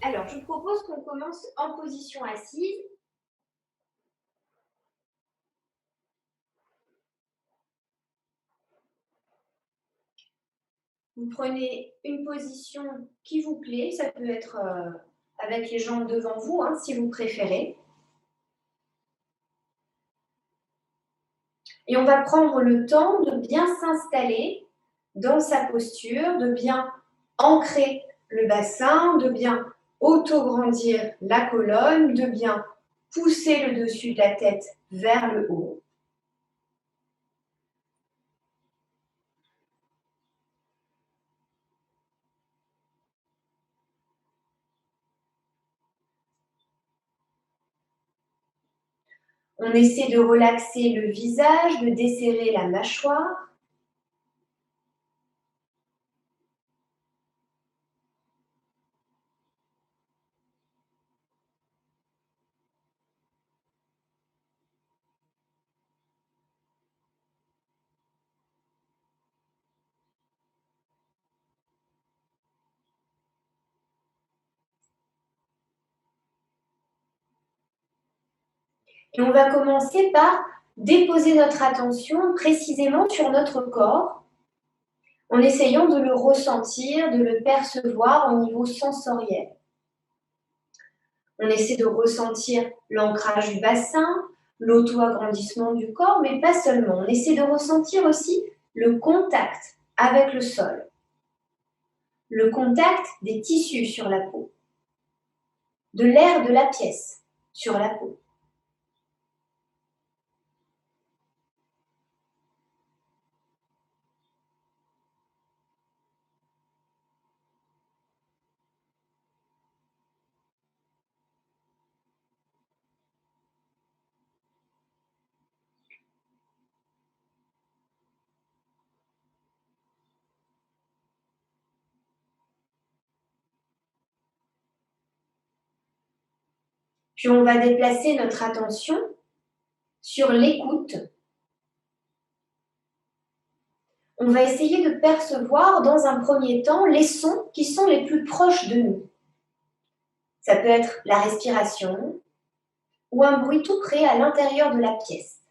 Alors, je vous propose qu'on commence en position assise. Vous prenez une position qui vous plaît, ça peut être avec les jambes devant vous, hein, si vous préférez. Et on va prendre le temps de bien s'installer dans sa posture, de bien ancrer le bassin, de bien auto-grandir la colonne, de bien pousser le dessus de la tête vers le haut. On essaie de relaxer le visage, de desserrer la mâchoire. Et on va commencer par déposer notre attention précisément sur notre corps en essayant de le ressentir, de le percevoir au niveau sensoriel. On essaie de ressentir l'ancrage du bassin, l'auto-agrandissement du corps, mais pas seulement. On essaie de ressentir aussi le contact avec le sol, le contact des tissus sur la peau, de l'air de la pièce sur la peau. Puis on va déplacer notre attention sur l'écoute. On va essayer de percevoir dans un premier temps les sons qui sont les plus proches de nous. Ça peut être la respiration ou un bruit tout près à l'intérieur de la pièce.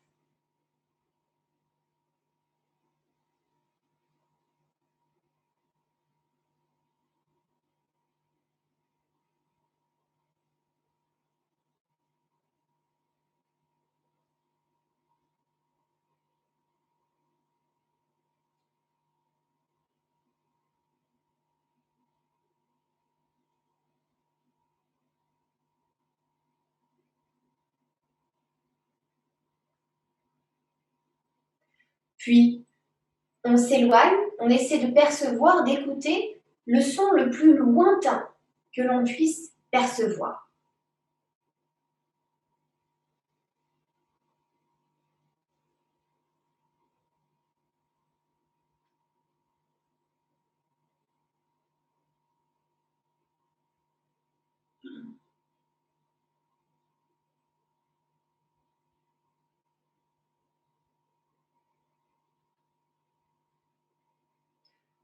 Puis, on s'éloigne, on essaie de percevoir, d'écouter le son le plus lointain que l'on puisse percevoir.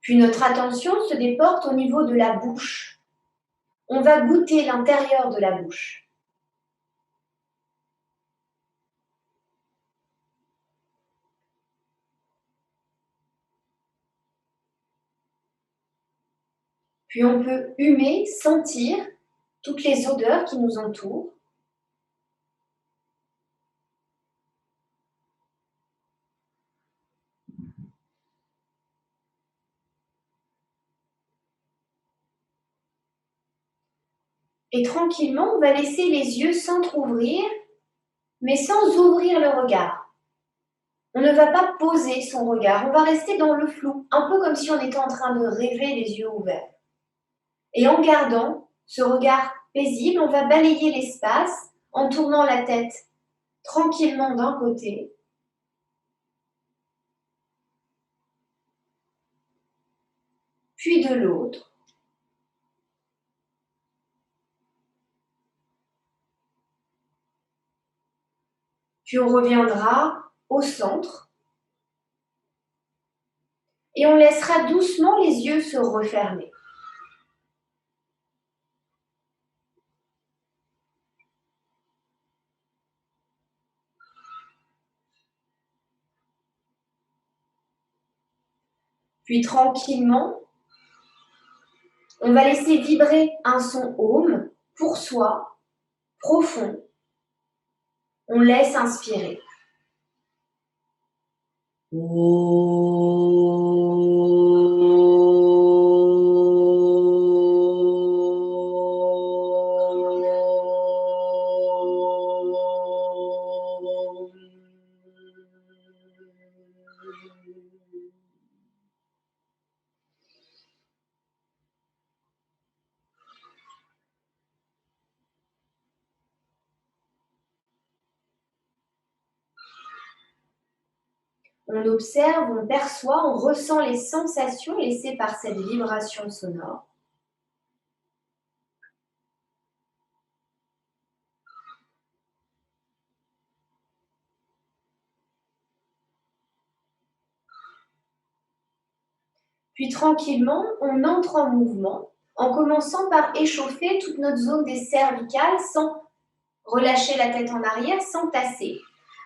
Puis notre attention se déporte au niveau de la bouche. On va goûter l'intérieur de la bouche. Puis on peut humer, sentir toutes les odeurs qui nous entourent. Et tranquillement, on va laisser les yeux s'entrouvrir, mais sans ouvrir le regard. On ne va pas poser son regard, on va rester dans le flou, un peu comme si on était en train de rêver les yeux ouverts. Et en gardant ce regard paisible, on va balayer l'espace en tournant la tête tranquillement d'un côté, puis de l'autre. Puis on reviendra au centre et on laissera doucement les yeux se refermer. Puis tranquillement, on va laisser vibrer un son Om pour soi, profond. On laisse inspirer. On observe, on perçoit, on ressent les sensations laissées par cette vibration sonore. Puis tranquillement, on entre en mouvement en commençant par échauffer toute notre zone des cervicales sans relâcher la tête en arrière, sans tasser.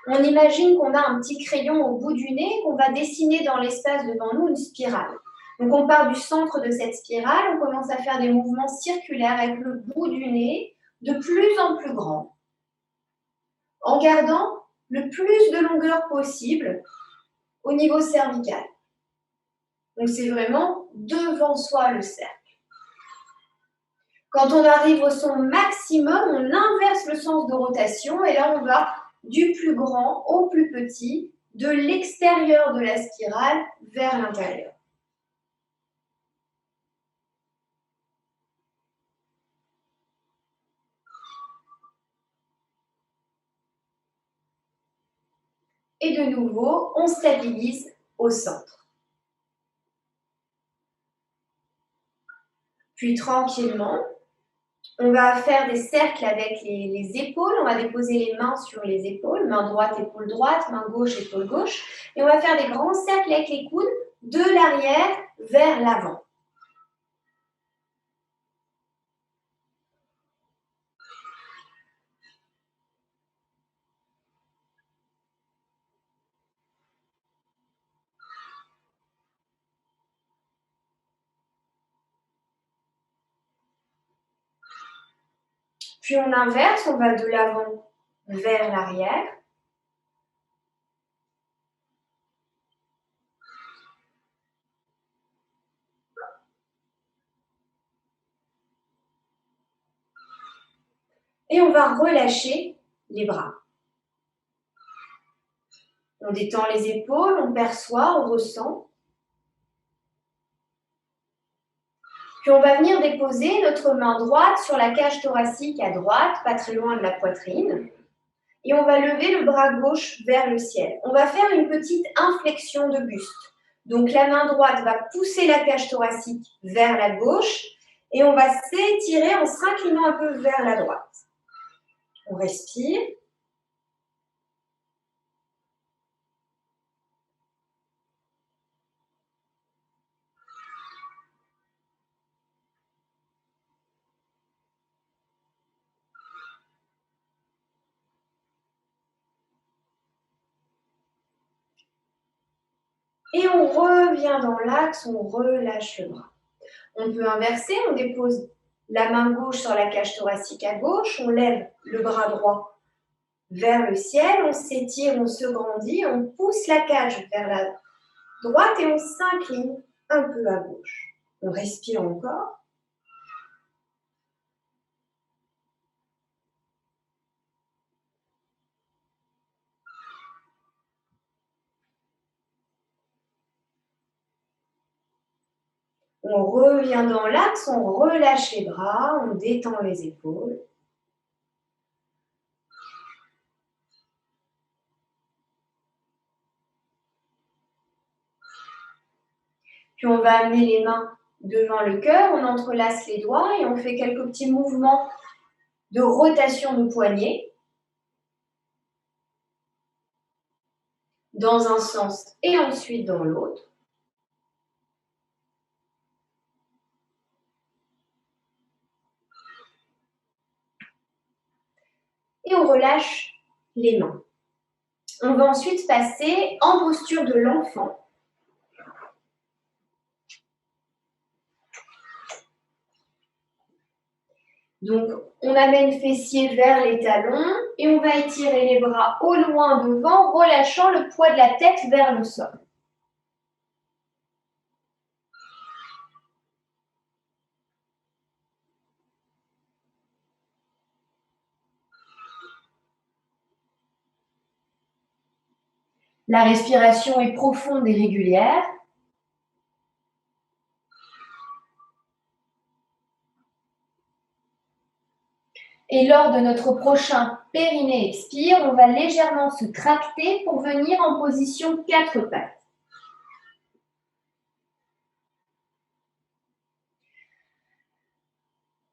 On imagine qu'on a un petit crayon au bout du nez, qu'on va dessiner dans l'espace devant nous une spirale. Donc on part du centre de cette spirale, on commence à faire des mouvements circulaires avec le bout du nez de plus en plus grand, en gardant le plus de longueur possible au niveau cervical. Donc c'est vraiment devant soi le cercle. Quand on arrive au son maximum, on inverse le sens de rotation et là on va du plus grand au plus petit, de l'extérieur de la spirale vers l'intérieur. Et de nouveau, on stabilise au centre. Puis tranquillement, on va faire des cercles avec les épaules. On va déposer les mains sur les épaules, main droite, épaule droite, main gauche, épaule gauche. Et on va faire des grands cercles avec les coudes de l'arrière vers l'avant. Puis on inverse, on va de l'avant vers l'arrière. Et on va relâcher les bras. On détend les épaules, on perçoit, on ressent. Puis on va venir déposer notre main droite sur la cage thoracique à droite, pas très loin de la poitrine. Et on va lever le bras gauche vers le ciel. On va faire une petite inflexion de buste. Donc la main droite va pousser la cage thoracique vers la gauche et on va s'étirer en s'inclinant un peu vers la droite. On respire. Et on revient dans l'axe, on relâche le bras. On peut inverser, on dépose la main gauche sur la cage thoracique à gauche, on lève le bras droit vers le ciel, on s'étire, on se grandit, on pousse la cage vers la droite et on s'incline un peu à gauche. On respire encore. On revient dans l'axe, on relâche les bras, on détend les épaules. Puis on va amener les mains devant le cœur, on entrelace les doigts et on fait quelques petits mouvements de rotation de poignet dans un sens et ensuite dans l'autre. Et on relâche les mains. On va ensuite passer en posture de l'enfant. Donc, on amène fessier vers les talons et on va étirer les bras au loin devant, relâchant le poids de la tête vers le sol. La respiration est profonde et régulière. Et lors de notre prochain périnée expire, on va légèrement se tracter pour venir en position 4 pattes.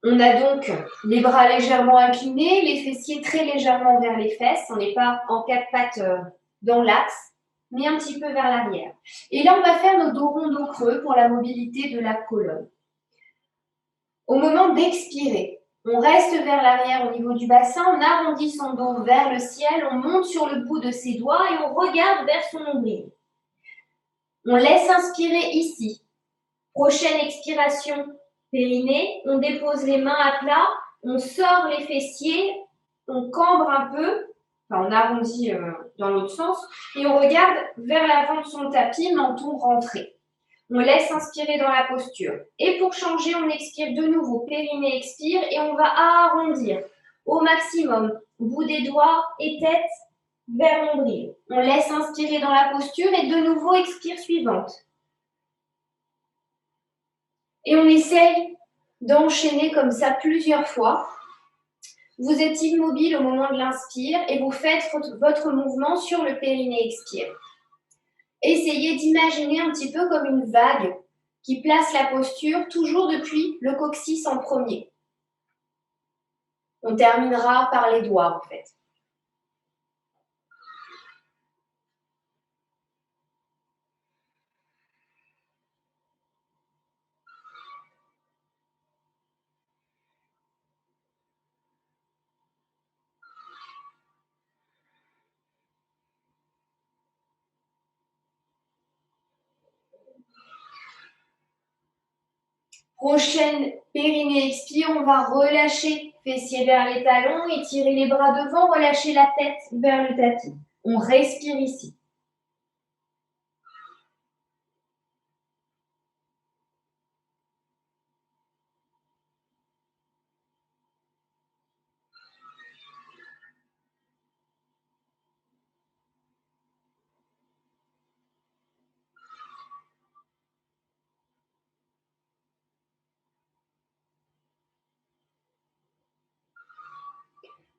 On a donc les bras légèrement inclinés, les fessiers très légèrement vers les fesses. On n'est pas en 4 pattes dans l'axe, mais un petit peu vers l'arrière. Et là, on va faire nos dos ronds, dos creux pour la mobilité de la colonne. Au moment d'expirer, on reste vers l'arrière au niveau du bassin, on arrondit son dos vers le ciel, on monte sur le bout de ses doigts et on regarde vers son nombril. On laisse inspirer ici. Prochaine expiration, périnée, on dépose les mains à plat, on sort les fessiers, on cambre un peu, enfin on arrondit dans l'autre sens, et on regarde vers l'avant de son tapis, menton rentré. On laisse inspirer dans la posture. Et pour changer, on expire de nouveau. Périnée expire et on va arrondir au maximum. Bout des doigts et tête vers nombril. On laisse inspirer dans la posture et de nouveau expire suivante. Et on essaye d'enchaîner comme ça plusieurs fois. Vous êtes immobile au moment de l'inspire et vous faites votre mouvement sur le périnée expire. Essayez d'imaginer un petit peu comme une vague qui place la posture toujours depuis le coccyx en premier. On terminera par les doigts en fait. Prochaine périnée expire, on va relâcher fessiers vers les talons, étirer les bras devant, relâcher la tête vers le tapis. On respire ici.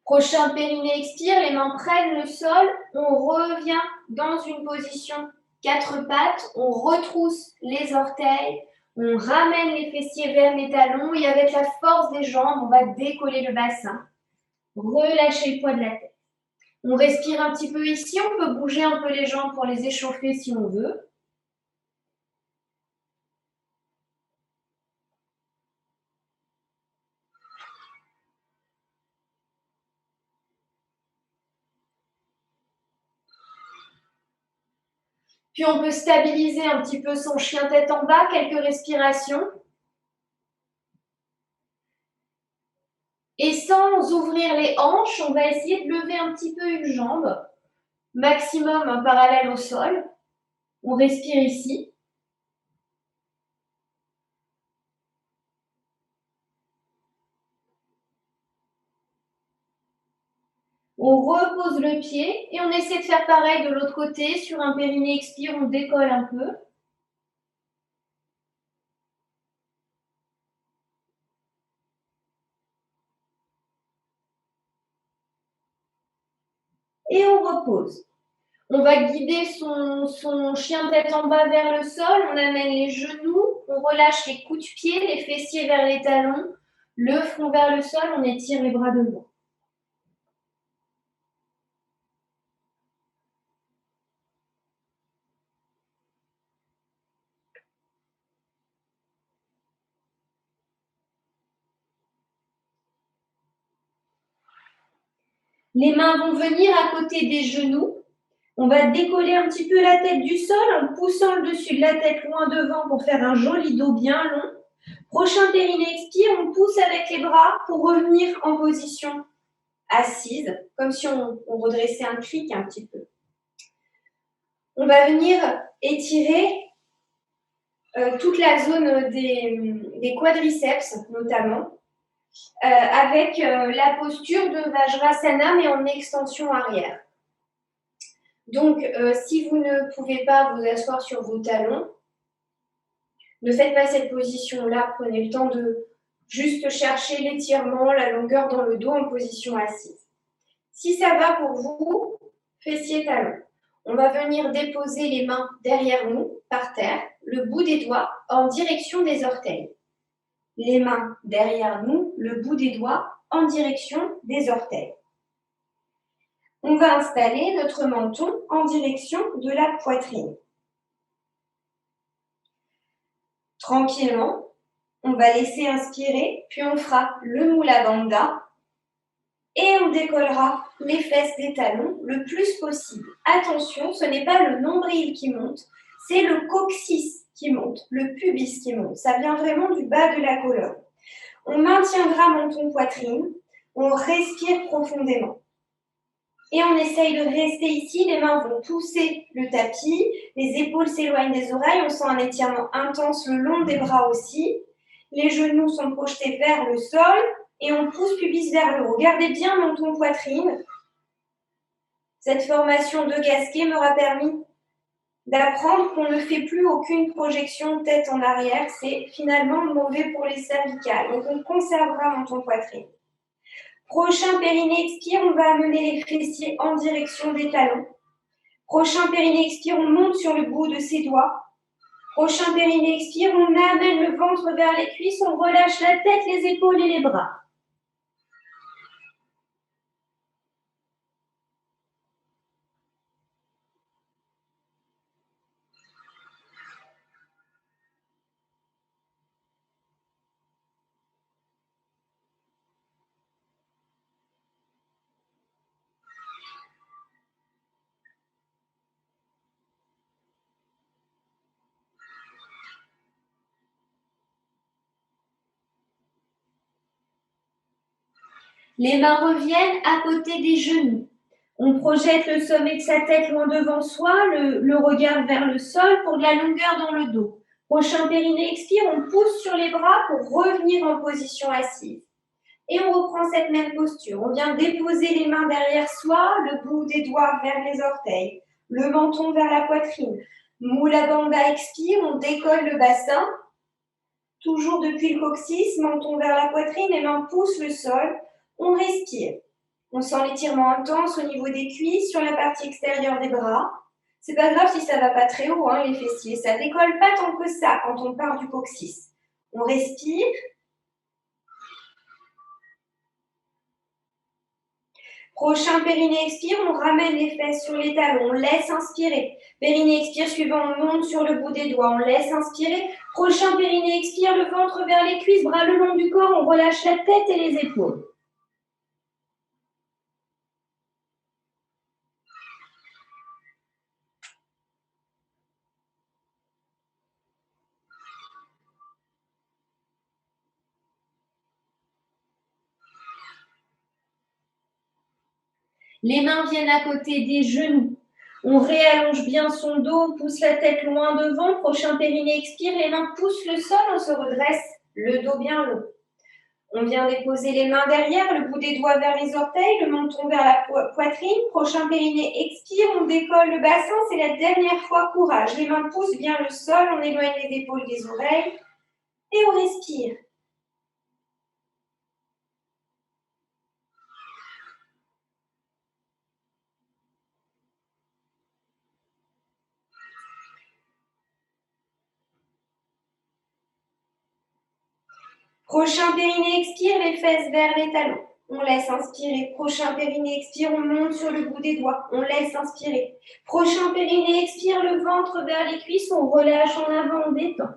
Prochain périnée expire, les mains prennent le sol, on revient dans une position 4 pattes, on retrousse les orteils, on ramène les fessiers vers les talons et avec la force des jambes, on va décoller le bassin, relâcher le poids de la tête. On respire un petit peu ici, on peut bouger un peu les jambes pour les échauffer si on veut. Puis on peut stabiliser un petit peu son chien tête en bas, quelques respirations. Et sans ouvrir les hanches, on va essayer de lever un petit peu une jambe, maximum parallèle au sol. On respire ici. On repose le pied et on essaie de faire pareil de l'autre côté. Sur un périnée expire, on décolle un peu. Et on repose. On va guider son chien tête en bas vers le sol. On amène les genoux, on relâche les coups de pied, les fessiers vers les talons, le front vers le sol, on étire les bras devant. Les mains vont venir à côté des genoux. On va décoller un petit peu la tête du sol en poussant le dessus de la tête loin devant pour faire un joli dos bien long. Prochain périnée expire, on pousse avec les bras pour revenir en position assise, comme si on redressait un cric un petit peu. On va venir étirer toute la zone des quadriceps notamment, avec la posture de Vajrasana mais en extension arrière. Donc, si vous ne pouvez pas vous asseoir sur vos talons, ne faites pas cette position-là, prenez le temps de juste chercher l'étirement, la longueur dans le dos en position assise. Si ça va pour vous, fessiers talons. On va venir déposer les mains derrière nous, par terre, le bout des doigts en direction des orteils. Les mains derrière nous, le bout des doigts en direction des orteils. On va installer notre menton en direction de la poitrine. Tranquillement, on va laisser inspirer, puis on fera le Mula Bandha et on décollera les fesses des talons le plus possible. Attention, ce n'est pas le nombril qui monte, c'est le coccyx qui monte, le pubis qui monte. Ça vient vraiment du bas de la colonne. On maintiendra menton-poitrine, on respire profondément. Et on essaye de rester ici, les mains vont pousser le tapis, les épaules s'éloignent des oreilles, on sent un étirement intense le long des bras aussi. Les genoux sont projetés vers le sol et on pousse pubis vers le haut. Gardez bien menton-poitrine. Cette formation de gasquet m'aura permis d'apprendre qu'on ne fait plus aucune projection tête en arrière. C'est finalement mauvais pour les cervicales. Donc on conservera menton-poitrine. Prochain périnée expire, on va amener les fessiers en direction des talons. Prochain périnée expire, on monte sur le bout de ses doigts. Prochain périnée expire, on amène le ventre vers les cuisses, on relâche la tête, les épaules et les bras. Les mains reviennent à côté des genoux. On projette le sommet de sa tête loin devant soi, le regard vers le sol pour de la longueur dans le dos. Prochain périnée expire, on pousse sur les bras pour revenir en position assise. Et on reprend cette même posture. On vient déposer les mains derrière soi, le bout des doigts vers les orteils, le menton vers la poitrine. Mula Bandha expire, on décolle le bassin. Toujours depuis le coccyx, menton vers la poitrine, les mains poussent le sol. On respire. On sent l'étirement intense au niveau des cuisses, sur la partie extérieure des bras. C'est pas grave si ça va pas très haut, les fessiers. Ça décolle pas tant que ça quand on part du coccyx. On respire. Prochain périnée expire, on ramène les fesses sur les talons, on laisse inspirer. Périnée expire, suivant, on monte sur le bout des doigts, on laisse inspirer. Prochain périnée expire, le ventre vers les cuisses, bras le long du corps, on relâche la tête et les épaules. Les mains viennent à côté des genoux. On réallonge bien son dos, on pousse la tête loin devant. Prochain périnée expire, les mains poussent le sol, on se redresse, le dos bien long. On vient déposer les mains derrière, le bout des doigts vers les orteils, le menton vers la poitrine. Prochain périnée expire, on décolle le bassin, c'est la dernière fois, courage. Les mains poussent bien le sol, on éloigne les épaules des oreilles et on respire. Prochain périnée expire, les fesses vers les talons. On laisse inspirer. Prochain périnée expire, on monte sur le bout des doigts. On laisse inspirer. Prochain périnée expire, le ventre vers les cuisses. On relâche en avant, on détend.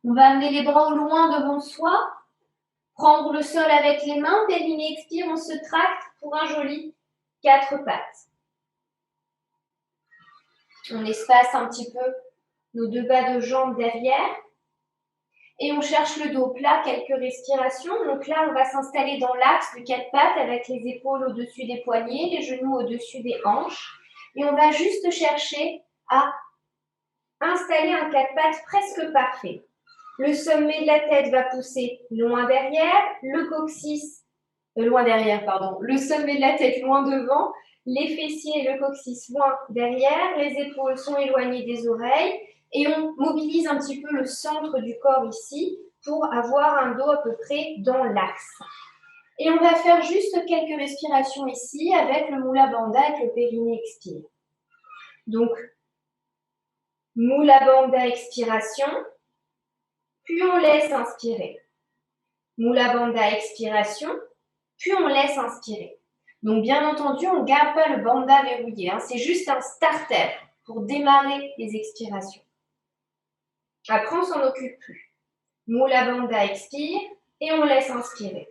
On va amener les bras au loin devant soi, prendre le sol avec les mains, périnée expire, on se tracte pour un joli 4 pattes. On espace un petit peu nos 2 bas de jambes derrière et on cherche le dos plat, quelques respirations. Donc là, on va s'installer dans l'axe de 4 pattes avec les épaules au-dessus des poignets, les genoux au-dessus des hanches. Et on va juste chercher à installer un 4 pattes presque parfait. Le sommet de la tête va pousser loin derrière, le coccyx, le sommet de la tête loin devant, les fessiers et le coccyx loin derrière, les épaules sont éloignées des oreilles et on mobilise un petit peu le centre du corps ici pour avoir un dos à peu près dans l'axe. Et on va faire juste quelques respirations ici avec le Mula Bandha, avec le périnée expire. Donc, Mula Bandha expiration, puis on laisse inspirer. Mula Bandha expiration, puis on laisse inspirer. Donc, bien entendu, on ne garde pas le bandha verrouillé. C'est juste un starter pour démarrer les expirations. Après, on ne s'en occupe plus. Mula Bandha expire et on laisse inspirer.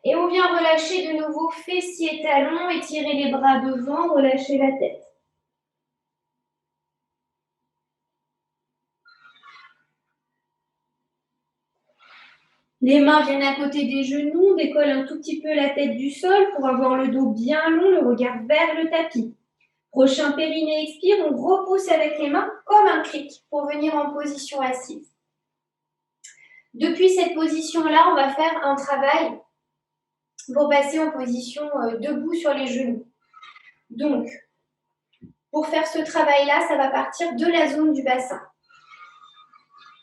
Et on vient relâcher de nouveau fessiers, talons, étirer les bras devant, relâcher la tête. Les mains viennent à côté des genoux, on décolle un tout petit peu la tête du sol pour avoir le dos bien long, le regard vers le tapis. Prochain périnée expire, on repousse avec les mains comme un cric pour venir en position assise. Depuis cette position-là, on va faire un travail pour passer en position debout sur les genoux. Donc, pour faire ce travail-là, ça va partir de la zone du bassin.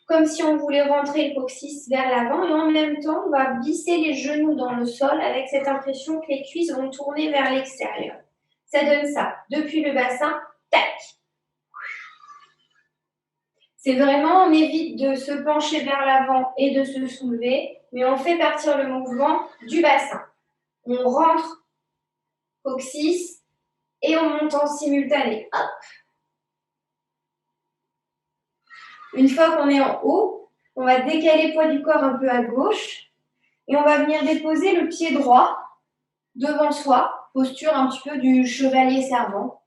Comme si on voulait rentrer le coccyx vers l'avant et en même temps, on va glisser les genoux dans le sol avec cette impression que les cuisses vont tourner vers l'extérieur. Ça donne ça. Depuis le bassin, tac. C'est vraiment, on évite de se pencher vers l'avant et de se soulever, mais on fait partir le mouvement du bassin. On rentre coccyx et on monte en simultané. Hop. Une fois qu'on est en haut, on va décaler le poids du corps un peu à gauche et on va venir déposer le pied droit devant soi, posture un petit peu du chevalier servant,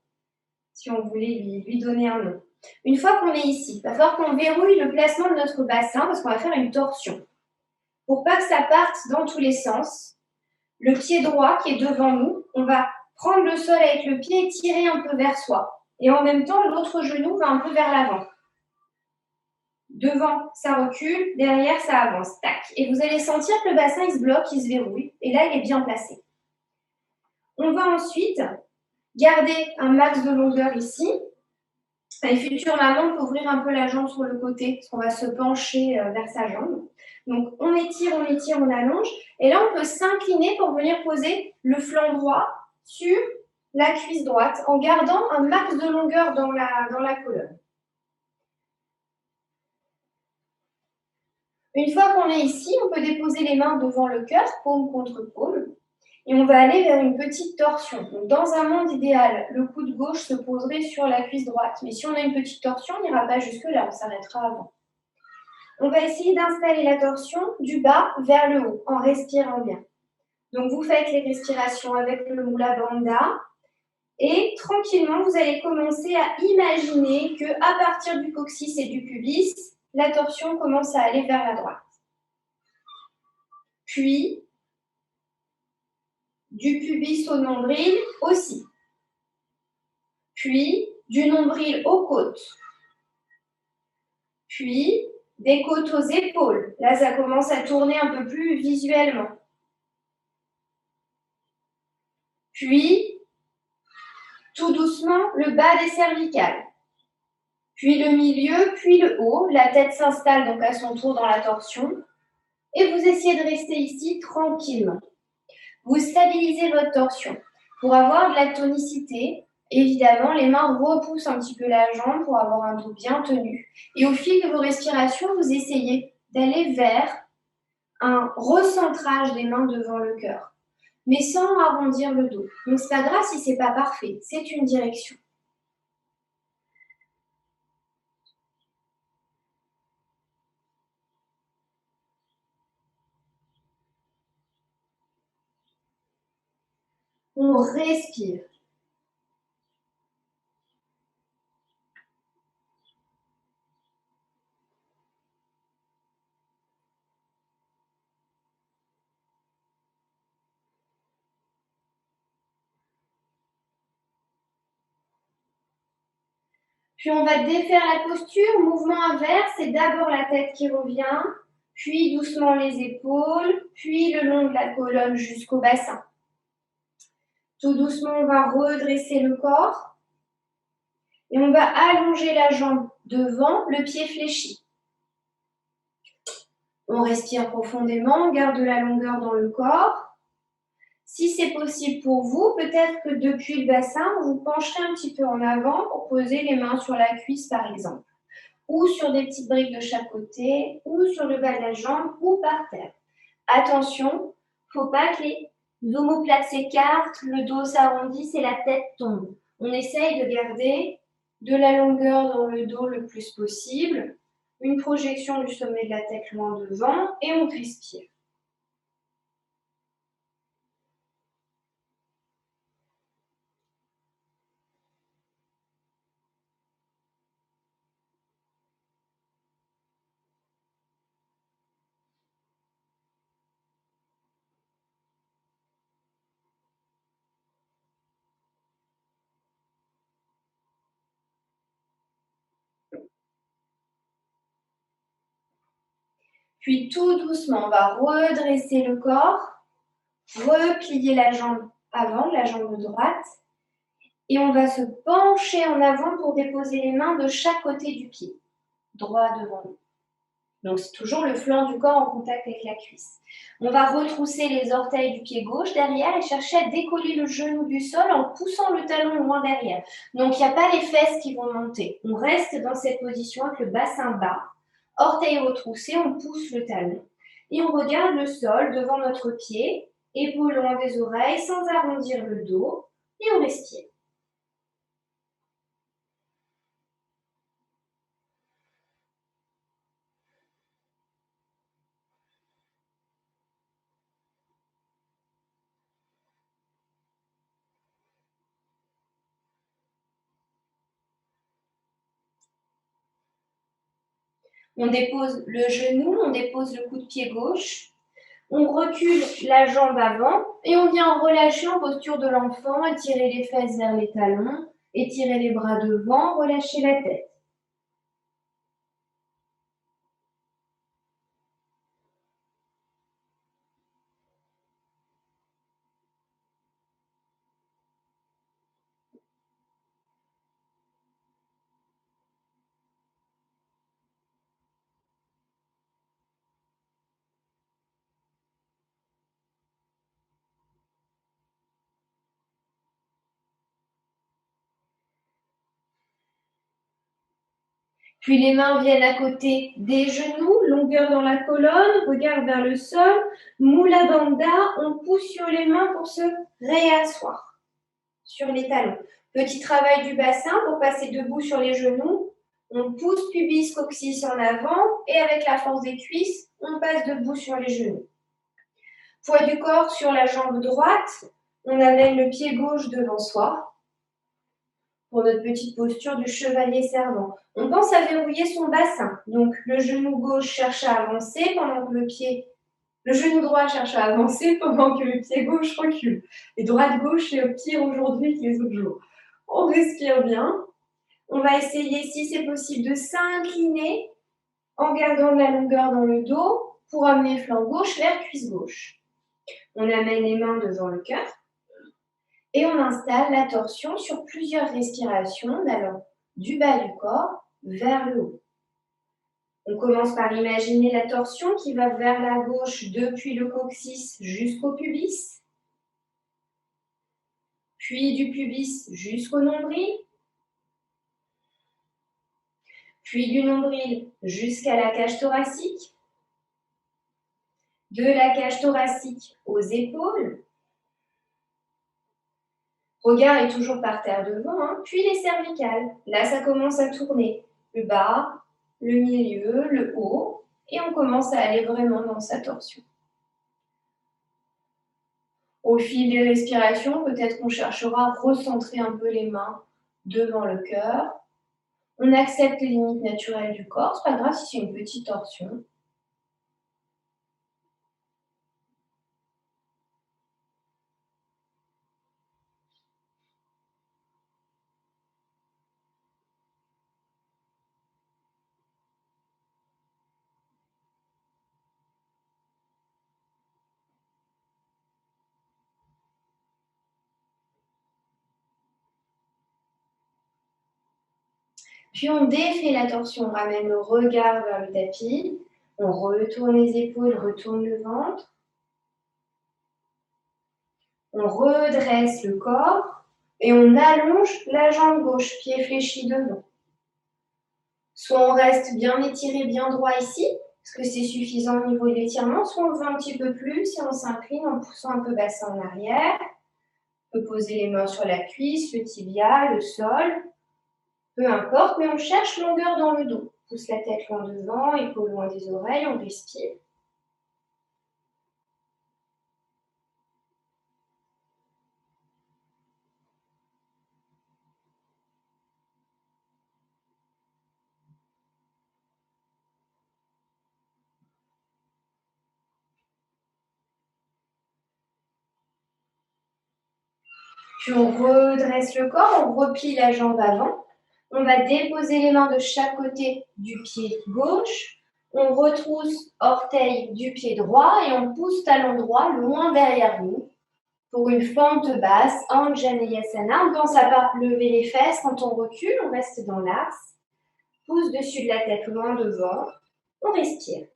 si on voulait lui donner un nom. Une fois qu'on est ici, il va falloir qu'on verrouille le placement de notre bassin parce qu'on va faire une torsion. Pour pas que ça parte dans tous les sens, le pied droit qui est devant nous, on va prendre le sol avec le pied et tirer un peu vers soi. Et en même temps, l'autre genou va un peu vers l'avant. Devant, ça recule, derrière, ça avance. Tac. Et vous allez sentir que le bassin, il se bloque, il se verrouille. Et là, il est bien placé. On va ensuite garder un max de longueur ici. Les futures mamans peuvent ouvrir un peu la jambe sur le côté, parce qu'on va se pencher vers sa jambe. Donc, on étire, on allonge. Et là, on peut s'incliner pour venir poser le flanc droit sur la cuisse droite, en gardant un max de longueur dans la colonne. Une fois qu'on est ici, on peut déposer les mains devant le cœur, paume contre paume, et on va aller vers une petite torsion. Donc, dans un monde idéal, le coude gauche se poserait sur la cuisse droite, mais si on a une petite torsion, on n'ira pas jusque-là, on s'arrêtera avant. On va essayer d'installer la torsion du bas vers le haut, en respirant bien. Donc, vous faites les respirations avec le Mula Bandha, et tranquillement, vous allez commencer à imaginer qu'à partir du coccyx et du pubis, la torsion commence à aller vers la droite. Puis, du pubis au nombril aussi. Puis, du nombril aux côtes. Puis, des côtes aux épaules. Là, ça commence à tourner un peu plus visuellement. Puis, tout doucement, le bas des cervicales. Puis le milieu, puis le haut. La tête s'installe donc à son tour dans la torsion. Et vous essayez de rester ici tranquillement. Vous stabilisez votre torsion. Pour avoir de la tonicité, Évidemment, les mains repoussent un petit peu la jambe pour avoir un dos bien tenu. Et au fil de vos respirations, vous essayez d'aller vers un recentrage des mains devant le cœur, mais sans arrondir le dos. Donc c'est pas grave si c'est pas parfait, c'est une direction. On respire. Puis on va défaire la posture. Mouvement inverse, c'est d'abord la tête qui revient, puis doucement les épaules, puis le long de la colonne jusqu'au bassin. Tout doucement, on va redresser le corps et on va allonger la jambe devant, le pied fléchi. On respire profondément, on garde de la longueur dans le corps. Si c'est possible pour vous, peut-être que depuis le bassin, vous vous pencherez un petit peu en avant pour poser les mains sur la cuisse par exemple, ou sur des petites briques de chaque côté, ou sur le bas de la jambe, ou par terre. Attention, faut pas que les omoplates s'écartent, le dos s'arrondisse et la tête tombe. On essaye de garder de la longueur dans le dos le plus possible, une projection du sommet de la tête loin devant et on respire. Puis tout doucement, on va redresser le corps, replier la jambe avant, la jambe droite, et on va se pencher en avant pour déposer les mains de chaque côté du pied, droit devant nous. Donc c'est toujours le flanc du corps en contact avec la cuisse. On va retrousser les orteils du pied gauche derrière et chercher à décoller le genou du sol en poussant le talon loin derrière. Donc il n'y a pas les fesses qui vont monter. On reste dans cette position avec le bassin bas, orteils retroussés, on pousse le talon. Et on regarde le sol devant notre pied, épaules loin des oreilles, sans arrondir le dos. Et on respire. On dépose le genou, on dépose le coup de pied gauche. On recule la jambe avant et on vient relâcher en posture de l'enfant, étirer les fesses vers les talons, étirer les bras devant, relâcher la tête. Puis les mains viennent à côté des genoux, longueur dans la colonne, regard vers le sol, Mula Bandha, on pousse sur les mains pour se réasseoir sur les talons. Petit travail du bassin pour passer debout sur les genoux. On pousse pubis coccyx en avant et avec la force des cuisses, on passe debout sur les genoux. Poids du corps sur la jambe droite, on amène le pied gauche devant soi pour notre petite posture du chevalier servant. On pense à verrouiller son bassin. Donc le genou gauche cherche à avancer pendant que le genou droit cherche à avancer pendant que le pied gauche recule. Et droite-gauche est pire aujourd'hui que les autres jours. On respire bien. On va essayer, si c'est possible, de s'incliner en gardant de la longueur dans le dos pour amener flanc gauche vers cuisse gauche. On amène les mains devant le cœur et on installe la torsion sur plusieurs respirations, allant du bas du corps vers le haut. On commence par imaginer la torsion qui va vers la gauche depuis le coccyx jusqu'au pubis. puis du pubis jusqu'au nombril, puis du nombril jusqu'à la cage thoracique, de la cage thoracique aux épaules. Regard est toujours par terre devant, hein. Puis les cervicales. Là, ça commence à tourner. Le bas, le milieu, le haut, et on commence à aller vraiment dans sa torsion. Au fil des respirations, peut-être qu'on cherchera à recentrer un peu les mains devant le cœur. On accepte les limites naturelles du corps, c'est pas grave si c'est une petite torsion. Puis on défait la torsion, on ramène le regard vers le tapis, on retourne les épaules, retourne le ventre. On redresse le corps et on allonge la jambe gauche, pied fléchi devant. Soit on reste bien étiré, bien droit ici, parce que c'est suffisant au niveau de l'étirement, soit on le veut un petit peu plus et on s'incline en poussant un peu bassin en arrière. On peut poser les mains sur la cuisse, le tibia, le sol, peu importe, mais on cherche longueur dans le dos. On pousse la tête loin devant, épaules loin des oreilles, on respire. Puis on redresse le corps, on replie la jambe avant. On va déposer les mains de chaque côté du pied gauche. On retrousse orteil du pied droit et on pousse talon droit loin derrière nous pour une fente basse, Anjaneyasana. On pense à pas lever les fesses. Quand on recule, on reste dans l'axe. Pouce dessus de la tête loin devant. On respire.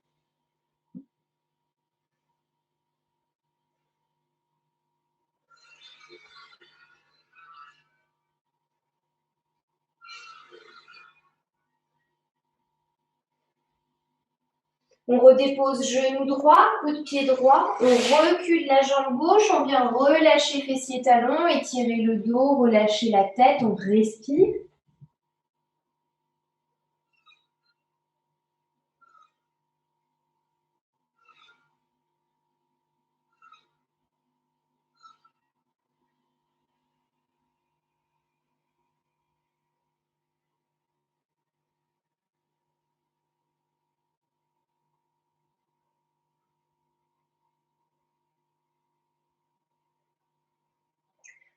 On redépose genou droit, coup de pied droit. On recule la jambe gauche. On vient relâcher fessier talon, étirer le dos, relâcher la tête. On respire.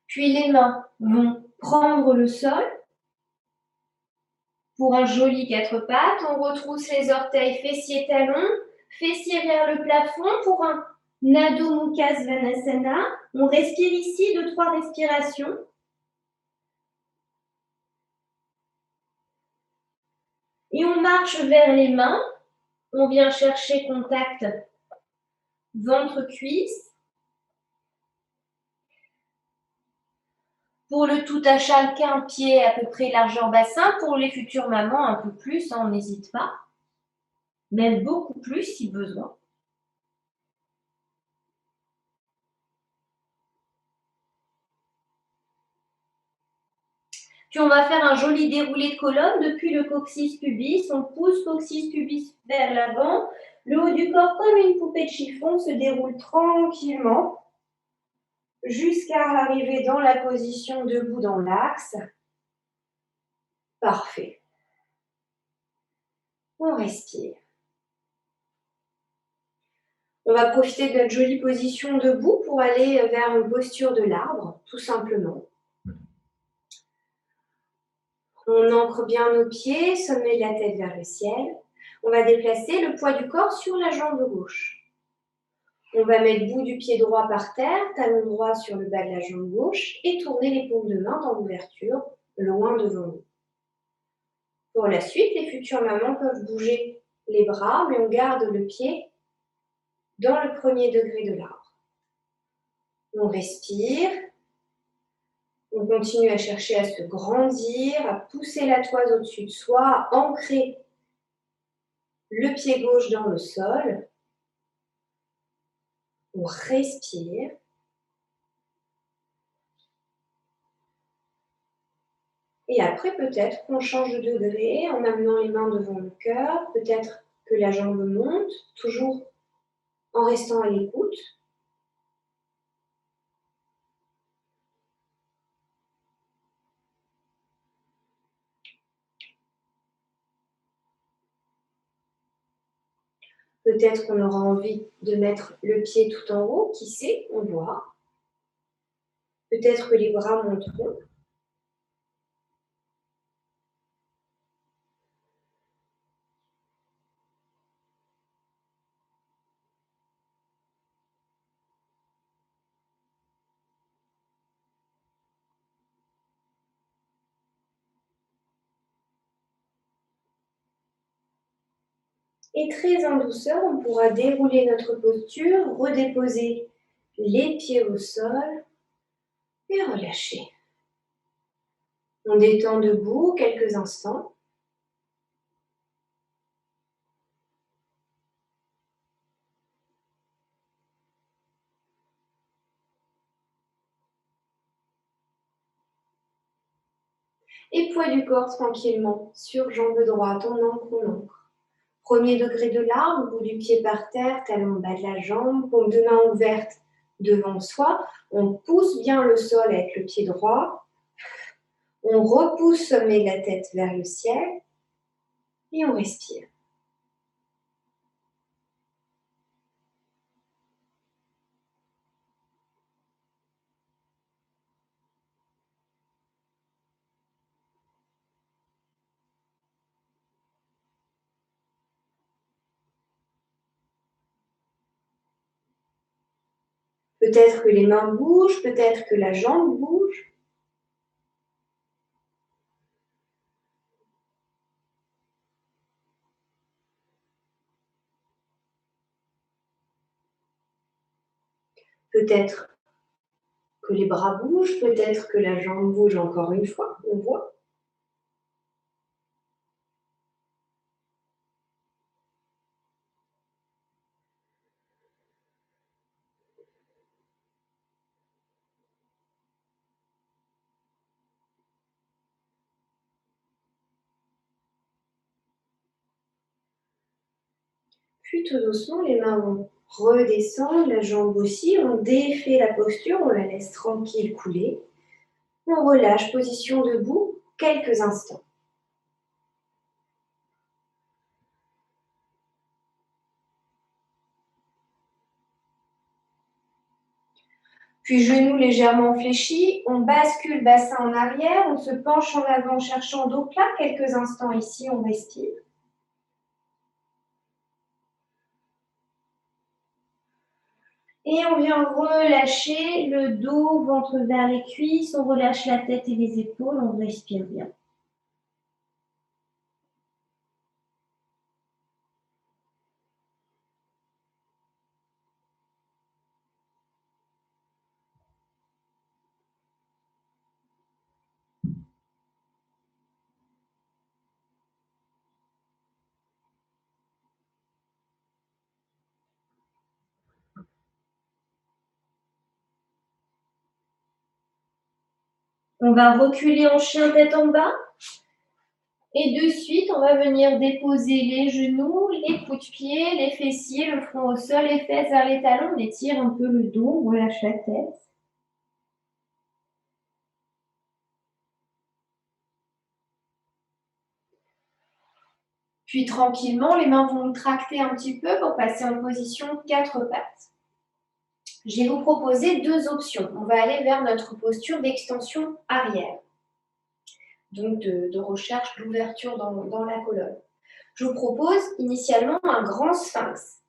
Puis les mains vont prendre le sol pour un joli quatre pattes. On retrousse les orteils, fessiers, talons, fessiers vers le plafond pour un Adho Mukha Svanasana. On respire ici 2-3 respirations. Et on marche vers les mains. On vient chercher contact ventre-cuisse. Pour le tout à chacun, pied à peu près largeur bassin. Pour les futures mamans, un peu plus, on n'hésite pas. Même beaucoup plus si besoin. Puis on va faire un joli déroulé de colonne depuis le coccyx pubis. On pousse coccyx pubis vers l'avant. Le haut du corps, comme une poupée de chiffon, se déroule tranquillement jusqu'à arriver dans la position debout dans l'axe. Parfait. On respire. On va profiter de notre jolie position debout pour aller vers une posture de l'arbre, tout simplement. On ancre bien nos pieds, sommet de la tête vers le ciel. On va déplacer le poids du corps sur la jambe gauche. On va mettre bout du pied droit par terre, talon droit sur le bas de la jambe gauche et tourner les paumes de main dans l'ouverture, loin devant nous. Pour la suite, les futures mamans peuvent bouger les bras, mais on garde le pied dans le premier degré de l'arbre. On respire. On continue à chercher à se grandir, à pousser la toise au-dessus de soi, à ancrer le pied gauche dans le sol. On respire. Et après, peut-être qu'on change de degré en amenant les mains devant le cœur. Peut-être que la jambe monte, toujours en restant à l'écoute. Peut-être qu'on aura envie de mettre le pied tout en haut, qui sait, on voit. Peut-être que les bras monteront. Et très en douceur, on pourra dérouler notre posture, redéposer les pieds au sol et relâcher. On détend debout quelques instants. Et poids du corps tranquillement sur jambe droite, on ancre, on ancre. Premier degré de l'arbre, bout du pied par terre, talon bas de la jambe, paume de main ouverte devant soi. On pousse bien le sol avec le pied droit. On repousse sommet de la tête vers le ciel et on respire. Peut-être que les mains bougent, peut-être que la jambe bouge. Peut-être que les bras bougent, peut-être que la jambe bouge encore une fois, on voit. Puis tout doucement, les mains vont redescendre, la jambe aussi, on défait la posture, on la laisse tranquille couler. On relâche, position debout, quelques instants. Puis genoux légèrement fléchis, on bascule bassin en arrière, on se penche en avant cherchant dos plat, quelques instants ici, on respire. Et on vient relâcher le dos, ventre vers les cuisses, on relâche la tête et les épaules, on respire bien. On va reculer en chien tête en bas. Et de suite, on va venir déposer les genoux, les coups de pied, les fessiers, le front au sol, les fesses vers les talons. On étire un peu le dos, on relâche la tête. Puis tranquillement, les mains vont tracter un petit peu pour passer en position 4 pattes. Je vais vous proposer deux options. On va aller vers notre posture d'extension arrière, donc de recherche d'ouverture dans la colonne. Je vous propose initialement un grand sphinx,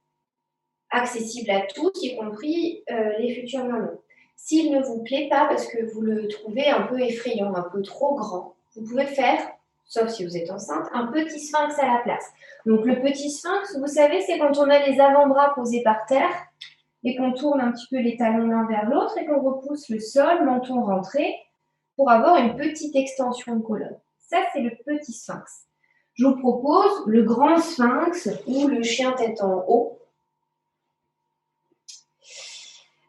accessible à tous, y compris les futurs mamans. S'il ne vous plaît pas parce que vous le trouvez un peu effrayant, un peu trop grand, vous pouvez faire, sauf si vous êtes enceinte, un petit sphinx à la place. Donc le petit sphinx, vous savez, c'est quand on a les avant-bras posés par terre et qu'on tourne un petit peu les talons l'un vers l'autre et qu'on repousse le sol, menton rentré. pour avoir une petite extension de colonne. Ça, c'est le petit sphinx. Je vous propose le grand sphinx ou le chien tête en haut.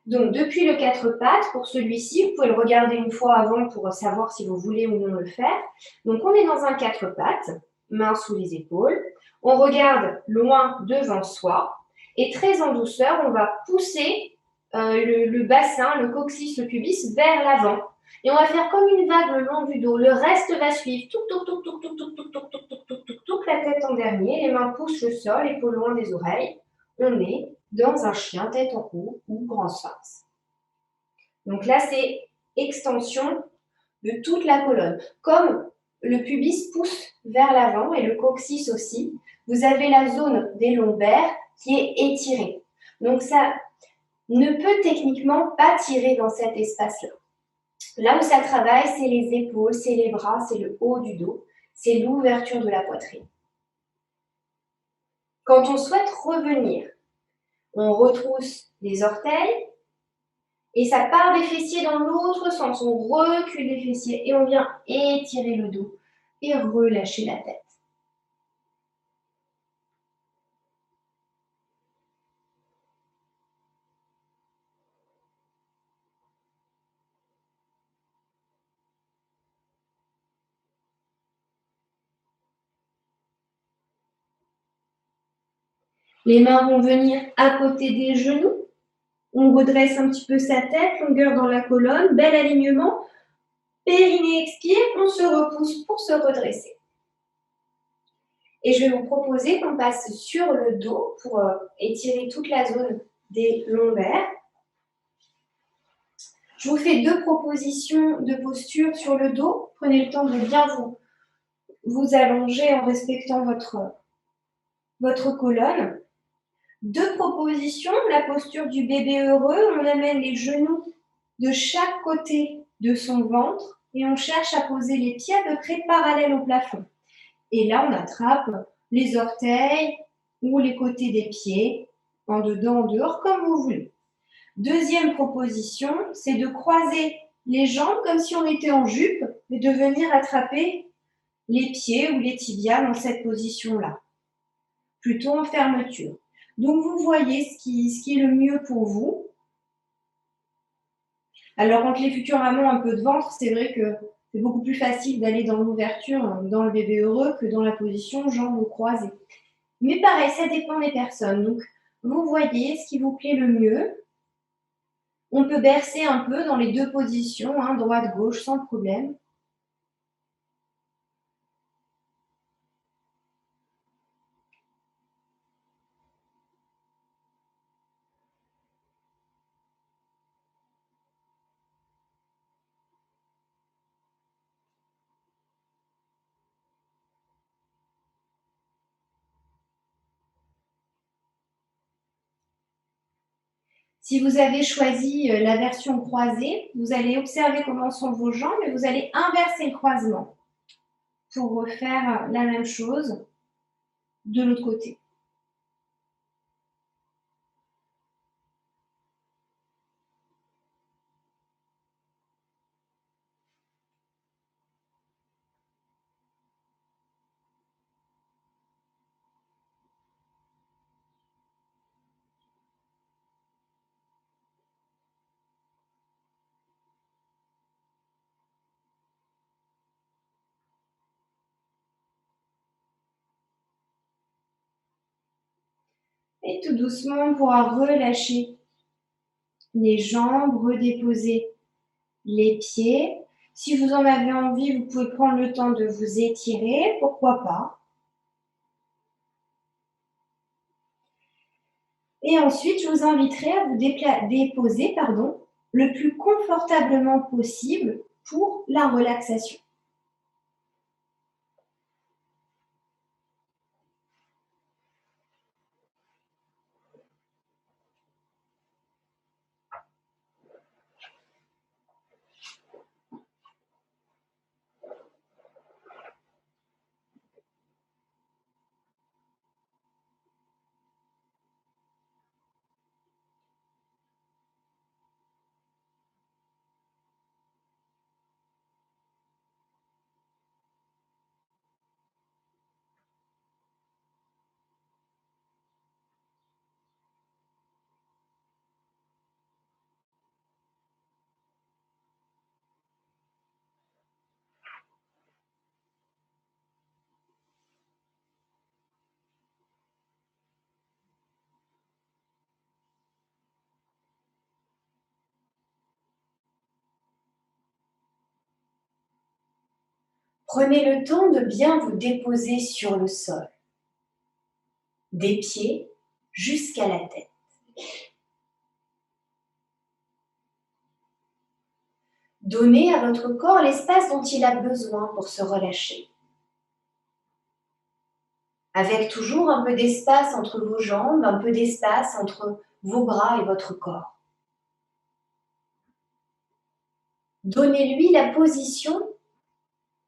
Donc, depuis le quatre pattes, pour celui-ci, vous pouvez le regarder une fois avant pour savoir si vous voulez ou non le faire. Donc, on est dans un quatre pattes, mains sous les épaules. On regarde loin devant soi et très en douceur, on va pousser le bassin, le coccyx, le pubis vers l'avant. Et on va faire comme une vague le long du dos. Le reste va suivre. Touc, touc, touc, touc, touc, touc, touc, touc, touc, touc, touc, touc, touc, la tête en dernier. Les mains poussent le sol, épaules loin des oreilles. On est dans un chien tête en haut ou grand sphinx. Donc là, c'est extension de toute la colonne. Comme le pubis pousse vers l'avant et le coccyx aussi, vous avez la zone des lombaires qui est étirée. Donc ça ne peut techniquement pas tirer dans cet espace-là. Là où ça travaille, c'est les épaules, c'est les bras, c'est le haut du dos, c'est l'ouverture de la poitrine. Quand on souhaite revenir, on retrousse les orteils et ça part des fessiers dans l'autre sens. On recule les fessiers et on vient étirer le dos et relâcher la tête. Les mains vont venir à côté des genoux. On redresse un petit peu sa tête, longueur dans la colonne, bel alignement. Périnée expire, on se repousse pour se redresser. Et je vais vous proposer qu'on passe sur le dos pour étirer toute la zone des lombaires. Je vous fais deux propositions de posture sur le dos. Prenez le temps de bien vous allonger en respectant votre colonne. Deux propositions, la posture du bébé heureux. On amène les genoux de chaque côté de son ventre et on cherche à poser les pieds à peu près parallèles au plafond. Et là, on attrape les orteils ou les côtés des pieds, en dedans, en dehors, comme vous voulez. Deuxième proposition, c'est de croiser les jambes comme si on était en jupe et de venir attraper les pieds ou les tibias dans cette position-là, plutôt en fermeture. Donc, vous voyez ce qui est le mieux pour vous. Alors, entre les futures mamans, un peu de ventre, c'est vrai que c'est beaucoup plus facile d'aller dans l'ouverture, dans le bébé heureux, que dans la position jambes croisées. Mais pareil, ça dépend des personnes. Donc, vous voyez ce qui vous plaît le mieux. On peut bercer un peu dans les deux positions, droite-gauche, sans problème. Si vous avez choisi la version croisée, vous allez observer comment sont vos jambes et vous allez inverser le croisement pour refaire la même chose de l'autre côté. Et tout doucement, on pourra relâcher les jambes, redéposer les pieds. Si vous en avez envie, vous pouvez prendre le temps de vous étirer, pourquoi pas. Et ensuite, je vous inviterai à vous déposer le plus confortablement possible pour la relaxation. Prenez le temps de bien vous déposer sur le sol, des pieds jusqu'à la tête. Donnez à votre corps l'espace dont il a besoin pour se relâcher. Avec toujours un peu d'espace entre vos jambes, un peu d'espace entre vos bras et votre corps. Donnez-lui la position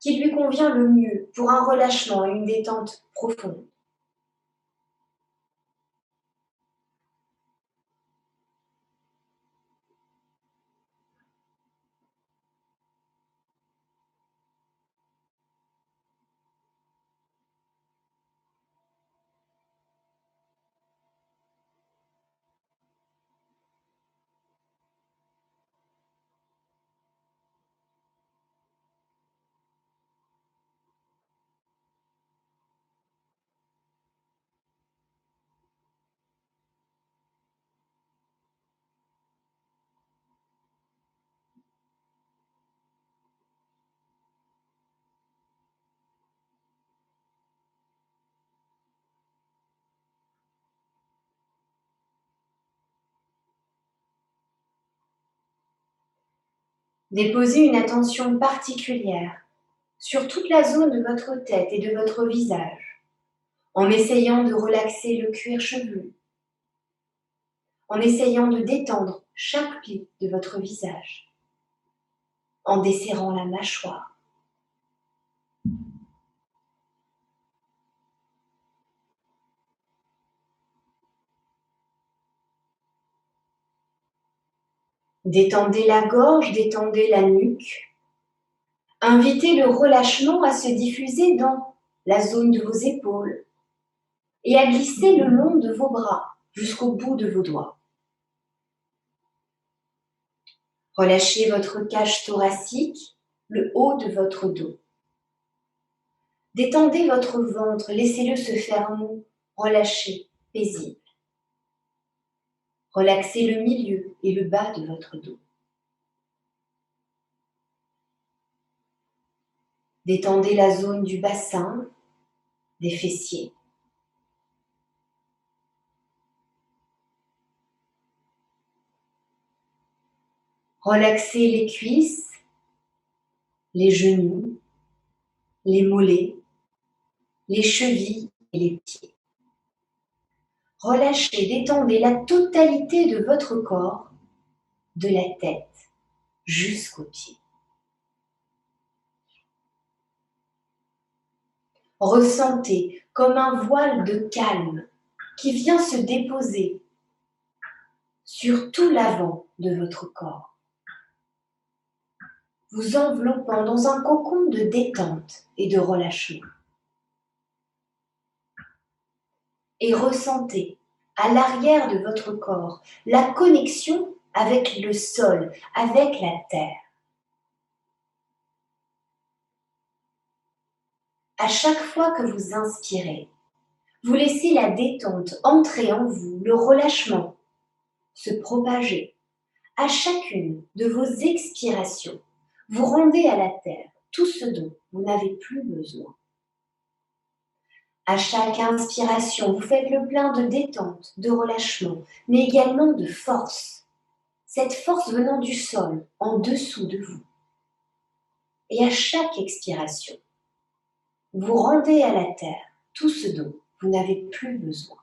qui lui convient le mieux pour un relâchement et une détente profonde. Déposez une attention particulière sur toute la zone de votre tête et de votre visage, en essayant de relaxer le cuir chevelu, en essayant de détendre chaque pli de votre visage, en desserrant la mâchoire. Détendez la gorge, détendez la nuque. Invitez le relâchement à se diffuser dans la zone de vos épaules et à glisser le long de vos bras jusqu'au bout de vos doigts. Relâchez votre cage thoracique, le haut de votre dos. Détendez votre ventre, laissez-le se faire mou, relâché, paisible. Relaxez le milieu et le bas de votre dos. Détendez la zone du bassin, des fessiers. Relaxez les cuisses, les genoux, les mollets, les chevilles et les pieds. Relâchez, détendez la totalité de votre corps, de la tête jusqu'aux pieds. Ressentez comme un voile de calme qui vient se déposer sur tout l'avant de votre corps, vous enveloppant dans un cocon de détente et de relâchement. Et ressentez à l'arrière de votre corps la connexion avec le sol, avec la terre. À chaque fois que vous inspirez, vous laissez la détente entrer en vous, le relâchement se propager. À chacune de vos expirations, vous rendez à la terre tout ce dont vous n'avez plus besoin. À chaque inspiration, vous faites le plein de détente, de relâchement, mais également de force. Cette force venant du sol, en dessous de vous. Et à chaque expiration, vous rendez à la terre tout ce dont vous n'avez plus besoin.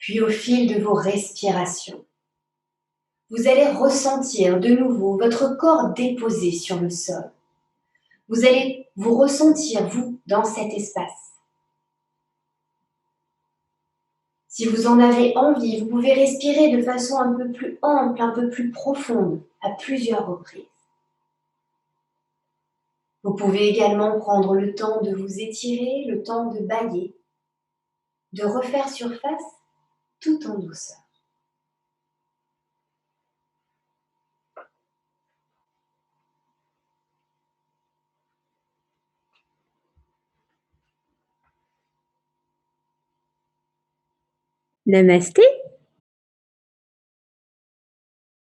puis au fil de vos respirations. Vous allez ressentir de nouveau votre corps déposé sur le sol. Vous allez vous ressentir, vous, dans cet espace. Si vous en avez envie, vous pouvez respirer de façon un peu plus ample, un peu plus profonde, à plusieurs reprises. Vous pouvez également prendre le temps de vous étirer, le temps de bâiller, de refaire surface tout en douceur. Namasté.